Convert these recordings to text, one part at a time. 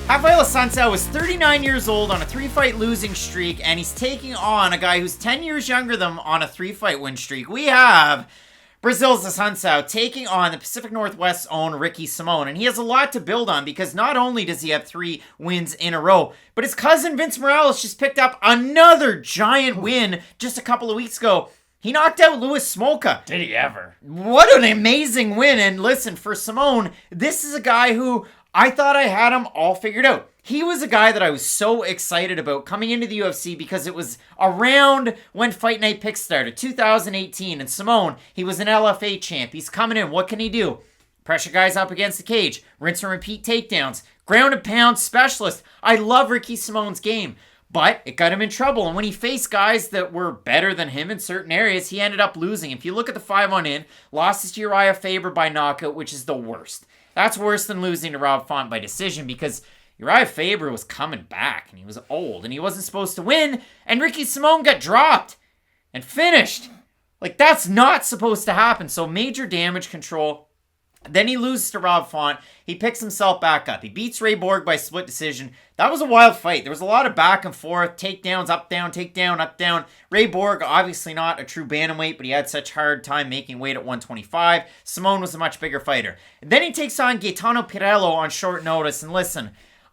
Raphael Assuncao is 39 years old on a 3-fight losing streak, and he's taking on a guy who's 10 years younger than him on a 3-fight win streak. We have Brazil's Assuncao taking on the Pacific Northwest's own Ricky Simón, and he has a lot to build on because not only does he have 3 wins in a row, but his cousin Vince Morales just picked up another giant win just a couple of weeks ago. He knocked out Louis Smolka. Did he ever? What an amazing win. And listen, for Simón, this is a guy who I thought I had him all figured out. He was a guy that I was so excited about coming into the UFC because it was around when Fight Night picks started, 2018. And Simón, he was an LFA champ. He's coming in. What can he do? Pressure guys up against the cage. Rinse and repeat takedowns. Ground and pound specialist. I love Ricky Simón's game. But it got him in trouble. And when he faced guys that were better than him in certain areas, he ended up losing. If you look at the 5-on-in, lost to Uriah Faber by knockout, which is the worst. That's worse than losing to Rob Font by decision because Uriah Faber was coming back and he was old and he wasn't supposed to win. And Ricky Simón got dropped and finished. Like, that's not supposed to happen. So major damage control. Then he loses to Rob Font. He picks himself back up. He beats Ray Borg by split decision. That was a wild fight. There was a lot of back and forth, takedowns, up, down, takedown, up, down. Ray Borg, obviously not a true bantamweight, but he had such hard time making weight at 125. Simón was a much bigger fighter. And then he takes on Gaetano Pirello on short notice. And listen,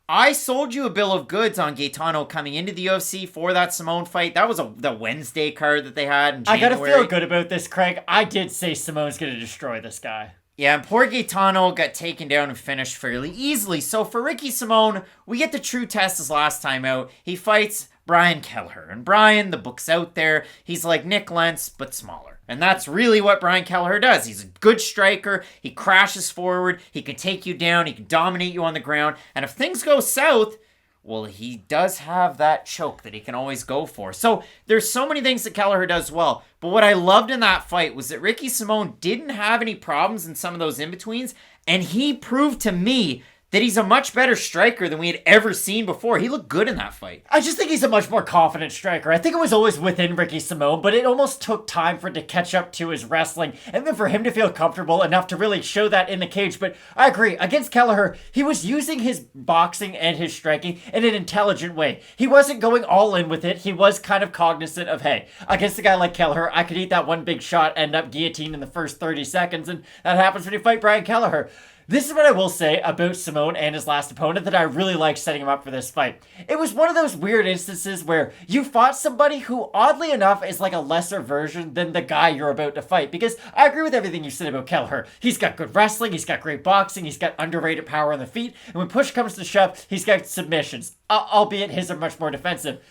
I sold you a bill of goods on Gaetano coming into the UFC for that Simón fight. That was the Wednesday card that they had in January. I gotta feel good about this, Craig. I did say Simón's gonna destroy this guy. Yeah, and poor Gaetano got taken down and finished fairly easily. So for Ricky Simón, we get the true test as last time out. He fights Brian Kelleher. And Brian, the book's out there. He's like Nick Lentz, but smaller. And that's really what Brian Kelleher does. He's a good striker. He crashes forward. He can take you down. He can dominate you on the ground. And if things go south, well, he does have that choke that he can always go for. So there's so many things that Kelleher does well. But what I loved in that fight was that Ricky Simón didn't have any problems in some of those in-betweens. And he proved to me that he's a much better striker than we had ever seen before. He looked good in that fight. I just think he's a much more confident striker. I think it was always within Ricky Simón, but it almost took time for it to catch up to his wrestling and then for him to feel comfortable enough to really show that in the cage. But I agree, against Kelleher, he was using his boxing and his striking in an intelligent way. He wasn't going all in with it. He was kind of cognizant of, hey, against a guy like Kelleher, I could eat that one big shot, end up guillotined in the first 30 seconds, and that happens when you fight Brian Kelleher. This is what I will say about Simón and his last opponent that I really liked setting him up for this fight. It was one of those weird instances where you fought somebody who, oddly enough, is like a lesser version than the guy you're about to fight. Because I agree with everything you said about Kelleher. He's got good wrestling, he's got great boxing, he's got underrated power on the feet, and when push comes to shove, he's got submissions, albeit his are much more defensive.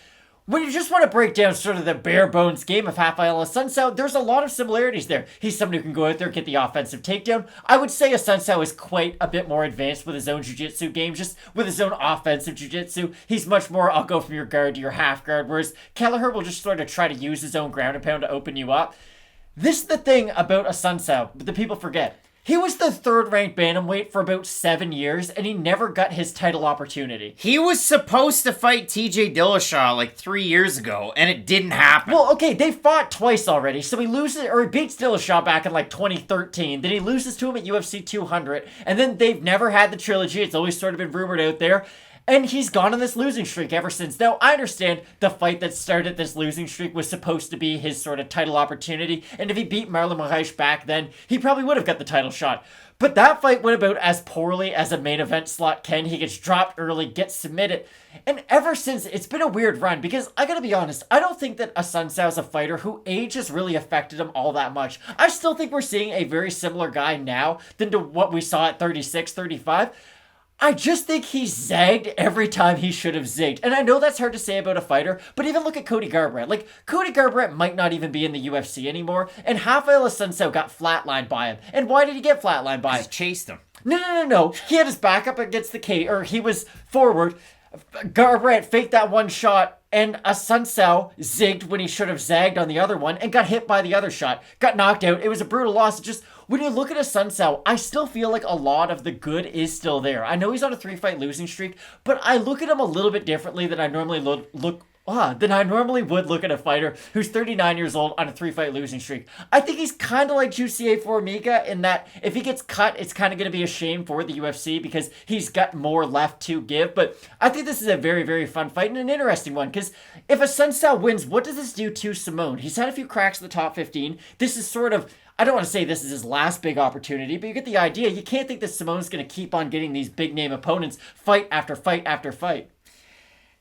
When you just want to break down sort of the bare bones game of Raphael Assuncao, there's a lot of similarities there. He's somebody who can go out there and get the offensive takedown. I would say Assuncao is quite a bit more advanced with his own jiu-jitsu game, just with his own offensive jiu-jitsu. He's much more, I'll go from your guard to your half guard, whereas Kelleher will just sort of try to use his own ground and pound to open you up. This is the thing about Assuncao that people forget. He was the third-ranked bantamweight for about 7 years, and he never got his title opportunity. He was supposed to fight TJ Dillashaw like 3 years ago, and it didn't happen. Well, okay, they fought twice already, so he beats Dillashaw back in like 2013, then he loses to him at UFC 200, and then they've never had the trilogy. It's always sort of been rumored out there. And he's gone on this losing streak ever since. Now, I understand the fight that started this losing streak was supposed to be his sort of title opportunity, and if he beat Marlon Moraes back then, he probably would have got the title shot. But that fight went about as poorly as a main event slot can. He gets dropped early, gets submitted, and ever since, it's been a weird run, because I gotta be honest, I don't think that Assuncao is a fighter who age has really affected him all that much. I still think we're seeing a very similar guy now than to what we saw at 36, 35. I just think he zagged every time he should have zigged. And I know that's hard to say about a fighter, but even look at Cody Garbrandt. Like, Cody Garbrandt might not even be in the UFC anymore, and Raphael Assuncao got flatlined by him. And why did he get flatlined by him? He chased him. No. He had his back up against the cage, or he was forward. Garbrandt faked that one shot, and Assuncao zigged when he should have zagged on the other one and got hit by the other shot. Got knocked out. It was a brutal loss. It just, when you look at Assuncao, I still feel like a lot of the good is still there. I know he's on a 3-fight losing streak, but I look at him a little bit differently than I normally look than I normally would look at a fighter who's 39 years old on a 3-fight losing streak. I think he's kind of like Jussier Formiga in that if he gets cut, it's kind of going to be a shame for the UFC because he's got more left to give. But I think this is a very, very fun fight and an interesting one because if Assuncao wins, what does this do to Simone? He's had a few cracks in the top 15. This is sort of, I don't want to say this is his last big opportunity, but you get the idea. You can't think that Simone's going to keep on getting these big name opponents fight after fight after fight.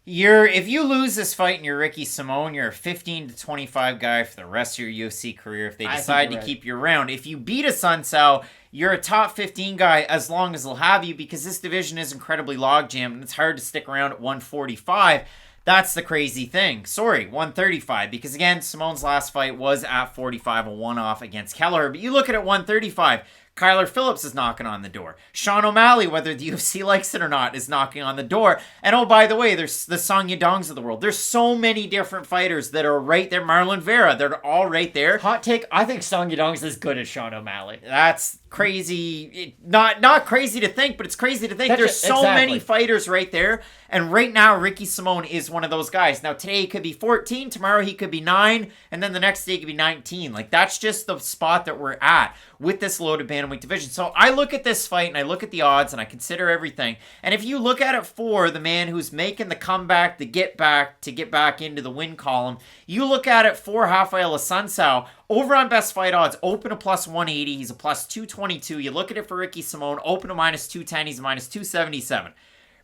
If you lose this fight and you're Ricky Simone, you're a 15 to 25 guy for the rest of your UFC career if they decide to keep you around. If you beat Assuncao, you're a top 15 guy as long as they'll have you because this division is incredibly logjammed and it's hard to stick around at 145. That's the crazy thing. 135 because again, Simone's last fight was at 45, a one-off against Kelleher. But you look at it 135. Kyler Phillips is knocking on the door. Sean O'Malley, whether the UFC likes it or not, is knocking on the door. And oh, by the way, there's the Song Yadongs of the world. There's so many different fighters that are right there. Marlon Vera, they're all right there. Hot take, I think Song Yadong is as good as Sean O'Malley. That's crazy. Not crazy to think, but it's crazy to think. There's so many fighters right there. And right now, Ricky Simone is one of those guys. Now, today he could be 14. Tomorrow he could be 9. And then the next day he could be 19. Like, that's just the spot that we're at with this loaded bantamweight division. So I look at this fight and I look at the odds and I consider everything. And if you look at it for the man who's making the comeback, the get back, to get back into the win column, you look at it for Raphael Assuncao, over on best fight odds, open to plus 180. He's a plus 222. You look at it for Ricky Simone, open to minus 210. He's a minus 277.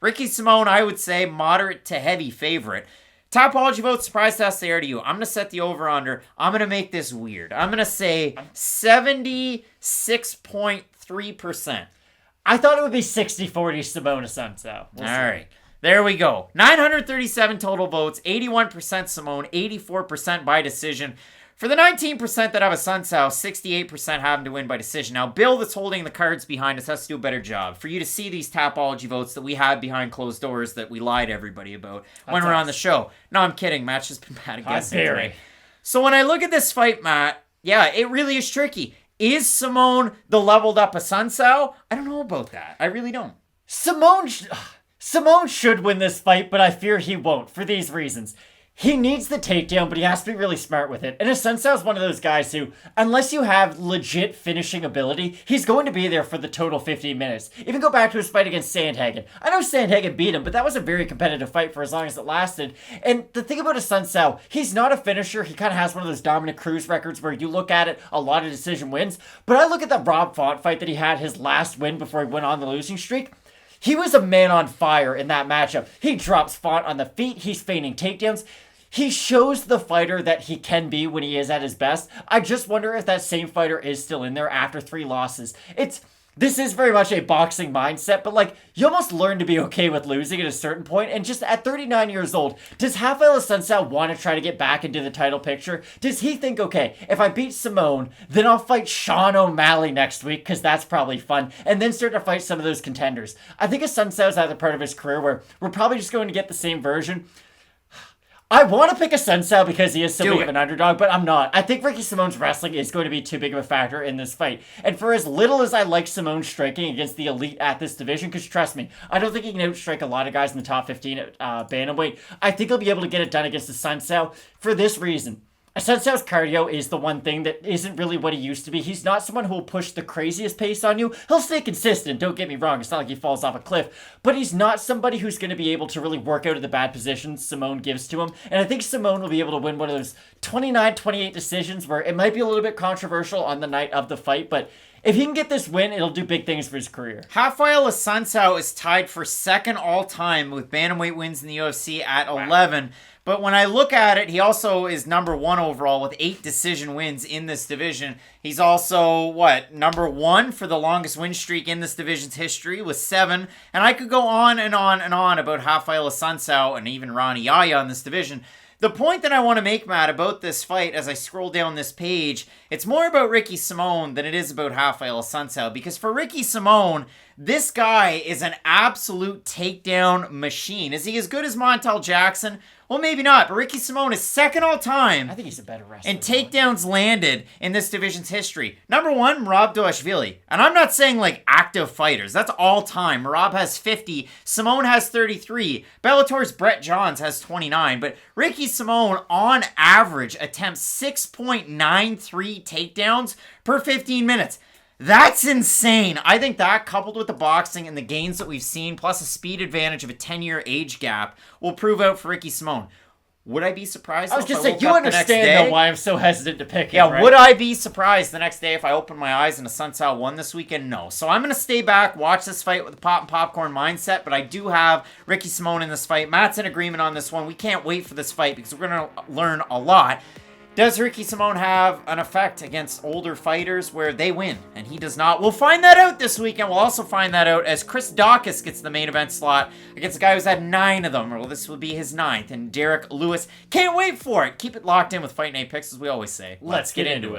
Ricky Simone, I would say, moderate to heavy favorite. Topology vote, surprise test there to you. I'm going to set the over-under. I'm going to make this weird. I'm going to say 76.3%. I thought it would be 60-40 Simone Assuncao. All right. There we go. 937 total votes, 81% Simone, 84% by decision. For the 19% that have Assuncao, 68% have him to win by decision. Now, Bill that's holding the cards behind us has to do a better job. For you to see these Tapology votes that we have behind closed doors that we lie to everybody about when we're on the show. No, I'm kidding. Matt's just been bad at guessing today. So when I look at this fight, Matt, yeah, it really is tricky. Is Simone the leveled up Assuncao? I don't know about that. I really don't. Simone should win this fight, but I fear he won't for these reasons. He needs the takedown, but he has to be really smart with it. And Assuncao is one of those guys who, unless you have legit finishing ability, he's going to be there for the total 15 minutes. Even go back to his fight against Sandhagen. I know Sandhagen beat him, but that was a very competitive fight for as long as it lasted. And the thing about Assuncao, he's not a finisher. He kind of has one of those Dominic Cruz records where you look at it, a lot of decision wins. But I look at the Rob Font fight that he had, his last win before he went on the losing streak. He was a man on fire in that matchup. He drops Font on the feet. He's feigning takedowns. He shows the fighter that he can be when he is at his best. I just wonder if that same fighter is still in there after 3 losses. This is very much a boxing mindset, but like, you almost learn to be okay with losing at a certain point, and just at 39 years old, does Raphael Assuncao want to try to get back into the title picture? Does he think, okay, if I beat Simone, then I'll fight Sean O'Malley next week, because that's probably fun, and then start to fight some of those contenders? I think Assuncao's at the part of his career where we're probably just going to get the same version. I want to pick Assuncao because he is so big of an underdog, but I'm not. I think Ricky Simone's wrestling is going to be too big of a factor in this fight. And for as little as I like Simone striking against the elite at this division, because trust me, I don't think he can outstrike a lot of guys in the top 15 at bantamweight. I think he'll be able to get it done against Assuncao for this reason. Assuncao's cardio is the one thing that isn't really what he used to be. He's not someone who will push the craziest pace on you. He'll stay consistent, don't get me wrong. It's not like he falls off a cliff. But he's not somebody who's going to be able to really work out of the bad positions Simone gives to him. And I think Simone will be able to win one of those 29-28 decisions where it might be a little bit controversial on the night of the fight, but if he can get this win, it'll do big things for his career. Raphael Assuncao is tied for second all-time with bantamweight wins in the UFC at 11. But when I look at it, he also is number 1 overall with 8 decision wins in this division. He's also, number 1 for the longest win streak in this division's history with 7. And I could go on and on and on about Raphael Assuncao and even Ronnie Yaya in this division. The point that I want to make, Matt, about this fight as I scroll down this page, it's more about Ricky Simone than it is about Raphael Assuncao. Because for Ricky Simone, this guy is an absolute takedown machine. Is he as good as Montel Jackson? Well, maybe not, but Ricky Simón is second all time I think he's a better wrestler. and takedowns landed in this division's history. Number 1, Merab Dvalishvili. And I'm not saying like active fighters. That's all time. Merab has 50. Simón has 33. Bellator's Brett Johns has 29. But Ricky Simón, on average, attempts 6.93 takedowns per 15 minutes. That's insane. I think that, coupled with the boxing and the gains that we've seen, plus a speed advantage of a 10-year age gap, will prove out for Ricky Simón. Would I be surprised? I was just saying, you understand though why I'm so hesitant to pick him, Yeah, right? would I be surprised the next day if I opened my eyes and Assuncao won this weekend? No. So I'm going to stay back, watch this fight with the pop and popcorn mindset, but I do have Ricky Simón in this fight. Matt's in agreement on this one. We can't wait for this fight because we're going to learn a lot. Does Ricky Simón have an effect against older fighters where they win and he does not? We'll find that out this weekend. We'll also find that out as Chris Daukaus gets the main event slot against a guy who's had 9 of them. Well, this will be his 9th. And Derek Lewis. Can't wait for it. Keep it locked in with Fight Night Picks, as we always say. Let's get into it.